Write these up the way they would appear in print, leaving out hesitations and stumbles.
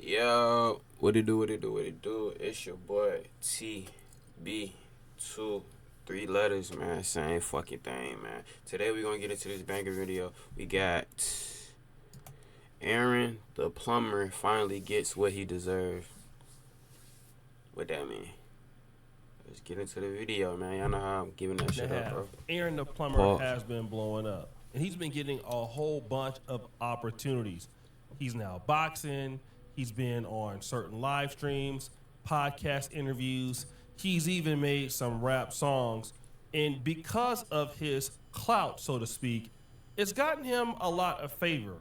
Yo, what it do, what it do, what it do? It's your boy TB2, three letters, man. Same fucking thing, man. Today we gonna get into this banger video. We got Aaron the plumber finally gets what he deserved. What that mean? Let's get into the video, man. Y'all know how I'm giving that shit up, bro. Aaron the plumber has been blowing up, and he's been getting a whole bunch of opportunities. He's now boxing. He's been on certain live streams, podcast interviews. He's even made some rap songs. And because of his clout, so to speak, it's gotten him a lot of favor.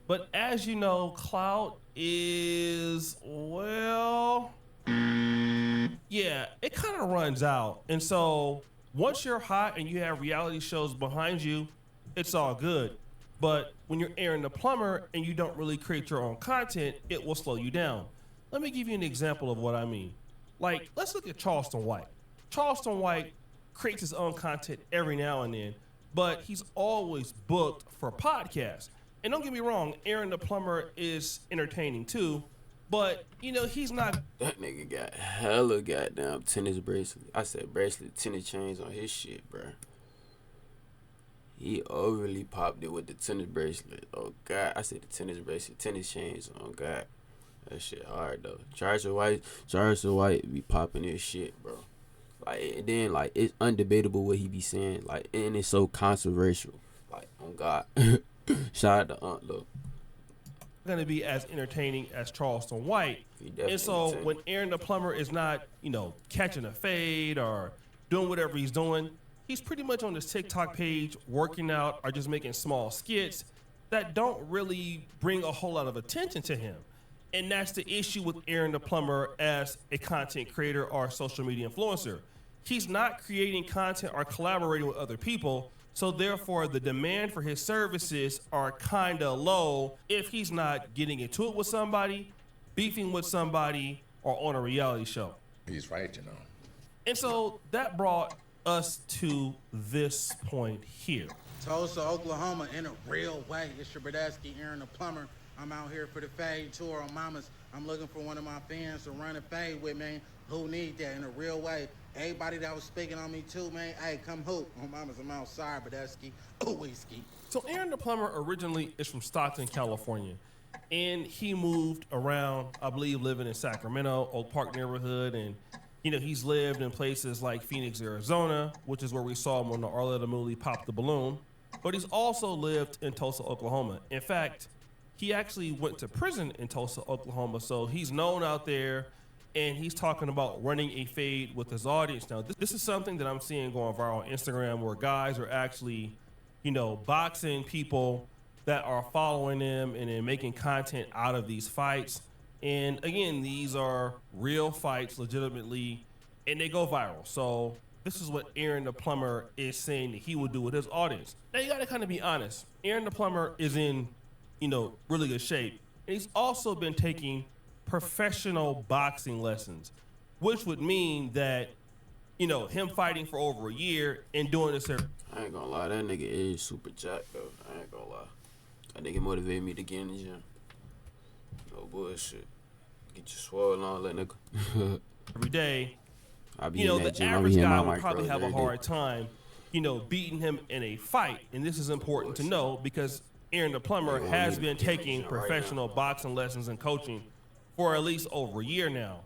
But as you know, clout is, well, yeah, it kind of runs out. And so once you're hot and you have reality shows behind you, it's all good. But when you're Aaron the plumber and you don't really create your own content, it will slow you down. Let me give you an example of what I mean. Like, let's look at Charleston White. Charleston White creates his own content every now and then, but he's always booked for podcasts. And don't get me wrong, Aaron the plumber is entertaining too, but you know, he's not. That nigga got hella goddamn tennis bracelet. I said bracelet, tennis chains on his shit, bro. He overly popped it with the tennis bracelet. Oh God, I said the tennis bracelet, tennis chains. Oh God, that shit hard though. Charles White be popping his shit, bro. Like, and then like it's undebatable what he be saying. Like, and it's so controversial. Like, oh God, shout out to Aunt though. Gonna be as entertaining as Charleston White. And so when Aaron the plumber is not, catching a fade or doing whatever he's doing, he's pretty much on his TikTok page working out or just making small skits that don't really bring a whole lot of attention to him. And that's the issue with Aaron the plumber as a content creator or social media influencer. He's not creating content or collaborating with other people, so therefore the demand for his services are kind of low if he's not getting into it with somebody, beefing with somebody, or on a reality show. He's right, And so that brought us to this point here. Tulsa, Oklahoma, in a real way. It's your Bradesky, Aaron the plumber. I'm out here for the fade tour on Mamas. I'm looking for one of my fans to run a fade with me. Who need that in a real way? Everybody that was speaking on me too, man. Hey, come hoop on Mamas. I'm outside, Bradesky. Ooh, whiskey. So Aaron the plumber originally is from Stockton, California, and he moved around. I believe living in Sacramento, Oak Park neighborhood, and he's lived in places like Phoenix, Arizona, which is where we saw him on the Arletta movie Pop the Balloon. But he's also lived in Tulsa, Oklahoma. In fact, he actually went to prison in Tulsa, Oklahoma. So he's known out there, and he's talking about running a fade with his audience. Now, this is something that I'm seeing going viral on Instagram where guys are actually, boxing people that are following them and then making content out of these fights. And again, these are real fights, legitimately, and they go viral. So this is what Aaron the plumber is saying that he will do with his audience. Now you gotta kind of be honest. Aaron the plumber is in, really good shape. And he's also been taking professional boxing lessons, which would mean that, him fighting for over a year and doing this. I ain't gonna lie, that nigga is super jacked though. I ain't gonna lie. That nigga motivated me to get in the gym. No bullshit. Get you swole on, that nigga. Every day, the average guy would probably have a hard time, beating him in a fight. And this is important to know because Aaron the plumber has been taking professional boxing lessons and coaching for at least over a year now.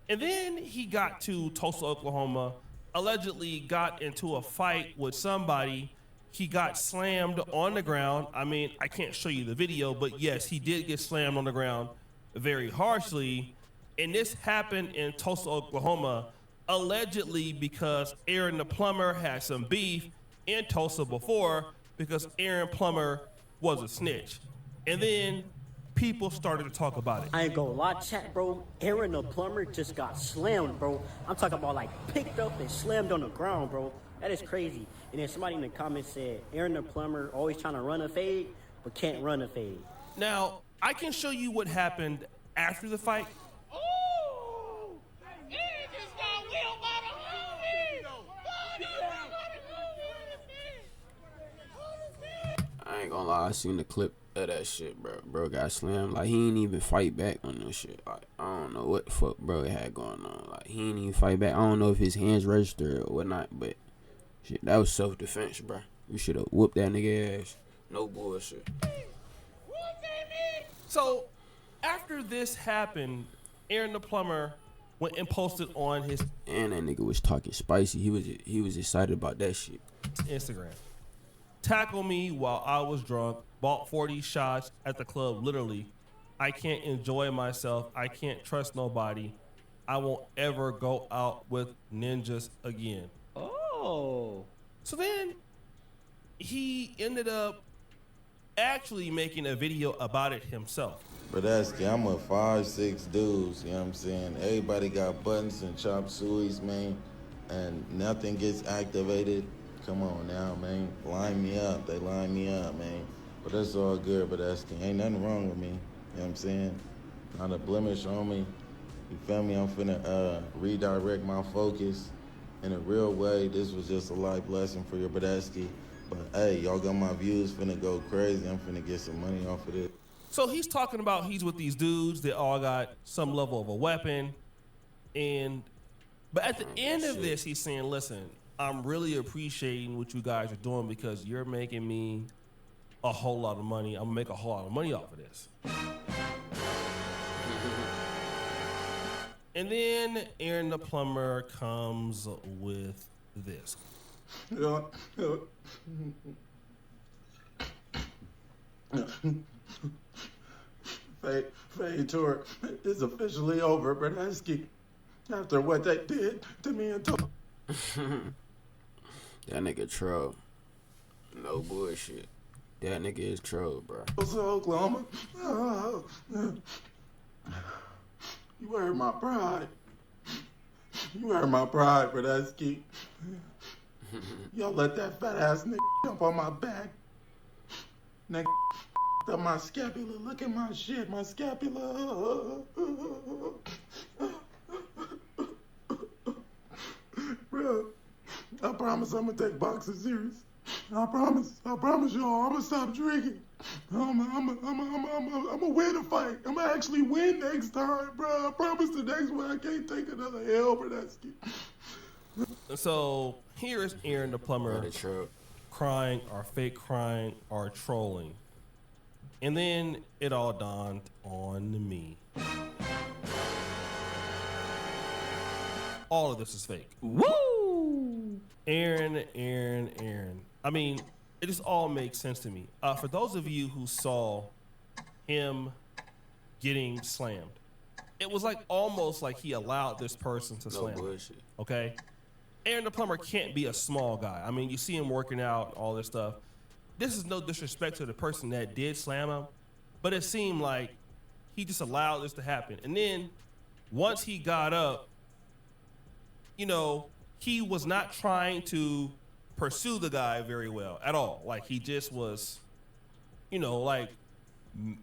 And then he got to Tulsa, Oklahoma, allegedly got into a fight with somebody. He got slammed on the ground. I mean, I can't show you the video, but yes, he did get slammed on the ground very harshly. And this happened in Tulsa, Oklahoma, allegedly because Aaron the plumber had some beef in Tulsa before because Aaron Plumber was a snitch. And then people started to talk about it. I ain't gonna lie, chat, bro. Aaron the plumber just got slammed, bro. I'm talking about like picked up and slammed on the ground, bro. That is crazy. And then somebody in the comments said, Aaron the plumber always trying to run a fade, but can't run a fade. Now, I can show you what happened after the fight. Oh! He just got wheeled by the homie! I ain't gonna lie, I seen the clip of that shit, bro. Bro got slammed. Like, he ain't even fight back on this shit. Like, I don't know what the fuck bro had going on. Like, he ain't even fight back. I don't know if his hands registered or whatnot, but shit, that was self-defense, bro. You should have whooped that nigga ass. No bullshit. So, after this happened, Aaron the Plumber went and posted on his And that nigga was talking spicy. He was excited about that shit. Instagram. Tackle me while I was drunk, bought 40 shots at the club, literally. I can't enjoy myself. I can't trust nobody. I won't ever go out with ninjas again. Oh. So then he ended up actually making a video about it himself. Bradesky, I'm a 5'6" dudes, you know what I'm saying? Everybody got buttons and chop sueys, man, and nothing gets activated. Come on now, man. Line me up. They line me up, man. But that's all good, Bradesky. Ain't nothing wrong with me. You know what I'm saying? Not a blemish on me. You feel me? I'm finna redirect my focus in a real way. This was just a life lesson for your Bradesky. But hey, y'all got my views finna go crazy. I'm finna get some money off of this. So he's talking about he's with these dudes. They all got some level of a weapon. But at the end of this, he's saying, listen, I'm really appreciating what you guys are doing because you're making me a whole lot of money. I'm gonna make a whole lot of money off of this. And then Aaron the Plumber comes with this. Fade tour is officially over, Bradesky. After what they did to me and to That nigga troll. No bullshit. That nigga is troll, bro. Oklahoma. You hurt my pride. You hurt my pride, Bradesky. Y'all let that fat ass nigga jump on my back. Nigga up my scapula. Look at my shit, my scapula. Bro, I promise I'm gonna take boxing serious. I promise y'all, I'm gonna stop drinking. I'm gonna win a fight. I'm gonna actually win next time, bro. I promise the next one I can't take another L, Bradesky. So here is Aaron the Plumber crying or fake crying or trolling. And then it all dawned on me. All of this is fake. Woo! Aaron. I mean, it just all makes sense to me. For those of you who saw him getting slammed, it was like almost like he allowed this person to slam him. Okay? Aaron the Plumber can't be a small guy. I mean, you see him working out, all this stuff. This is no disrespect to the person that did slam him, but it seemed like he just allowed this to happen. And then once he got up, you know, he was not trying to pursue the guy very well at all. Like, he just was, you know, like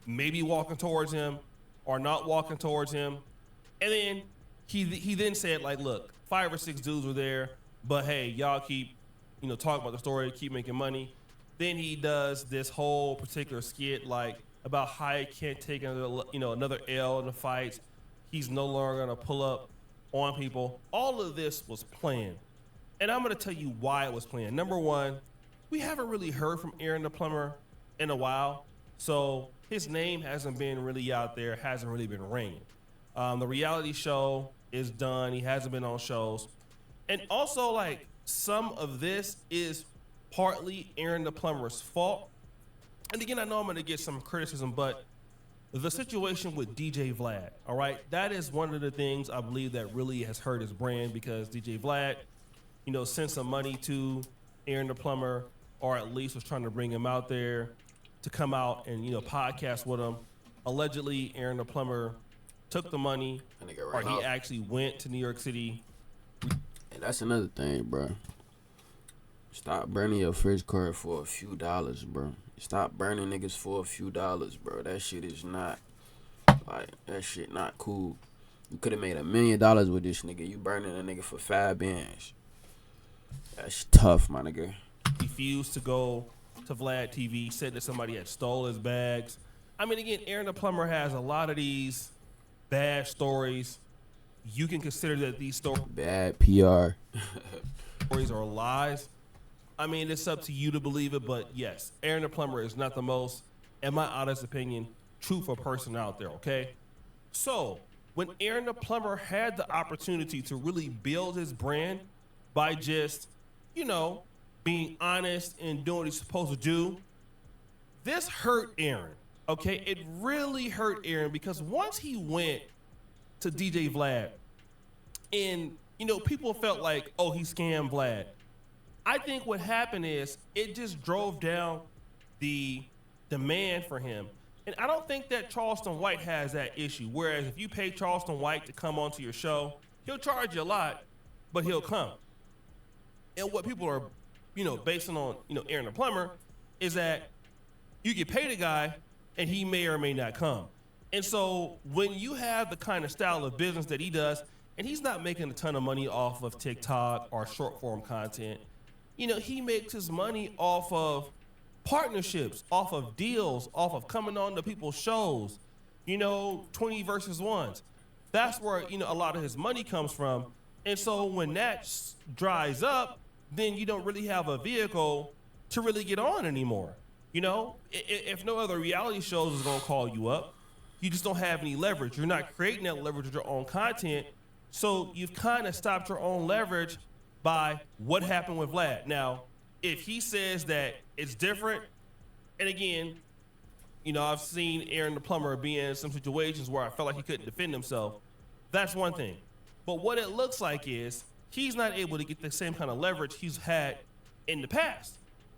maybe walking towards him or not walking towards him. And then he then said, like, look, 5 or 6 dudes were there, but hey, y'all keep, you know, talking about the story, keep making money. Then he does this whole particular skit, like, about how he can't take another L in the fights. He's no longer gonna pull up on people. All of this was planned. And I'm gonna tell you why it was planned. Number one, we haven't really heard from Aaron the Plumber in a while. So his name hasn't been really out there, hasn't really been ringing. The reality show is done. He hasn't been on shows. And also, like, some of this is partly Aaron the Plumber's fault. And again, I know I'm gonna get some criticism, but the situation with DJ Vlad, all right, that is one of the things I believe that really has hurt his brand, because DJ Vlad, you know, sent some money to Aaron the Plumber, or at least was trying to bring him out there to come out and, you know, podcast with him. Allegedly, Aaron the Plumber took the money, or he actually went to New York City. And that's another thing, bro. Stop burning your fridge card for a few dollars, bro. Stop burning niggas for a few dollars, bro. That shit is not, like, that shit not cool. You could have made $1 million with this nigga. You burning a nigga for 5 bands. That's tough, my nigga. Refused to go to Vlad TV, said that somebody had stole his bags. I mean, again, Aaron the Plumber has a lot of these bad stories. You can consider that these stories Bad PR. are lies. I mean, it's up to you to believe it, but yes, Aaron the Plumber is not the most, in my honest opinion, truthful person out there, okay? So, when Aaron the Plumber had the opportunity to really build his brand by just, being honest and doing what he's supposed to do, this hurt Aaron, okay? It really hurt Aaron because once he went to DJ Vlad and, people felt like, oh, he scammed Vlad. I think what happened is it just drove down the demand for him. And I don't think that Charleston White has that issue. Whereas if you pay Charleston White to come onto your show, he'll charge you a lot, but he'll come. And what people are, basing on, Aaron the Plumber is that you get paid a guy and he may or may not come. And so when you have the kind of style of business that he does, and he's not making a ton of money off of TikTok or short form content, he makes his money off of partnerships, off of deals, off of coming on to people's shows, 20 versus ones. That's where, a lot of his money comes from. And so when that dries up, then you don't really have a vehicle to really get on anymore. If no other reality shows is going to call you up, you just don't have any leverage. You're not creating that leverage with your own content. So you've kind of stopped your own leverage by what happened with Vlad. Now, if he says that it's different, and again, I've seen Aaron the Plumber be in some situations where I felt like he couldn't defend himself. That's one thing. But what it looks like is he's not able to get the same kind of leverage he's had in the past.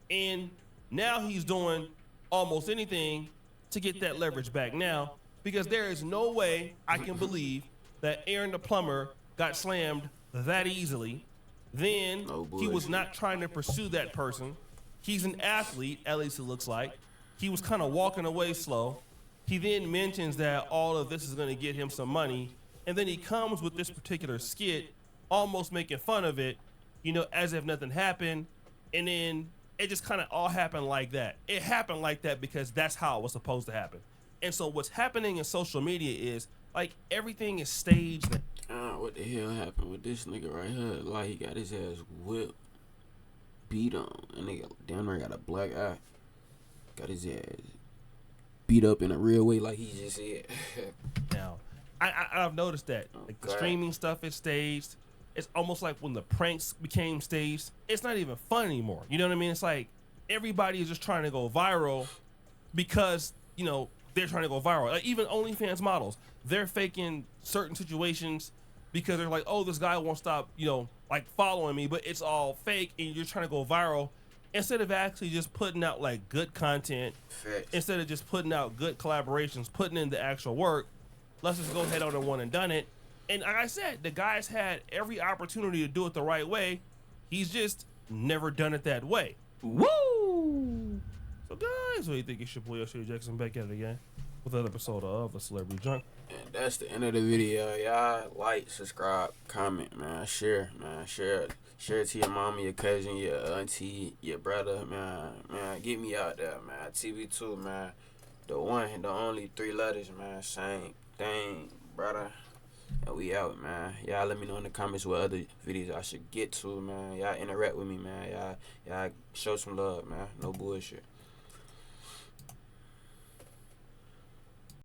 And now he's doing almost anything to get that leverage back now, because there is no way I can believe that Aaron the Plumber got slammed that easily. Then he was not trying to pursue that person. He's an athlete, at least it looks like. He was kind of walking away slow. He then mentions that all of this is going to get him some money. And then he comes with this particular skit, almost making fun of it, as if nothing happened. And then it just kind of all happened like that. It happened like that because that's how it was supposed to happen. And so what's happening in social media is, like, everything is staged. What the hell happened with this nigga right here? Like, he got his ass whipped, beat on, and nigga down there got a black eye. Got his ass beat up in a real way, like he just said. Now, I've noticed that like the streaming stuff is staged. It's almost like when the pranks became staged, it's not even fun anymore. You know what I mean? It's like everybody is just trying to go viral because, they're trying to go viral. Like even OnlyFans models, they're faking certain situations because they're like, oh, this guy won't stop, like following me, but it's all fake and you're trying to go viral instead of actually just putting out like good content. Facts. Instead of just putting out good collaborations, putting in the actual work. Let's just go ahead on and one and done it. And like I said, the guy's had every opportunity to do it the right way. He's just never done it that way. Woo! So guys, what do you think? It's your boy O'Shea Jackson back at it again with another episode of The Celebrity Junk. And that's the end of the video. Y'all like, subscribe, comment, man. Share it to your mama, your cousin, your auntie, your brother, man. Get me out there, man. TV2, man. The one, the only 3 letters, man. Same thing, brother. And we out, man. Y'all let me know in the comments what other videos I should get to, man. Y'all interact with me, man. Y'all show some love, man. No bullshit.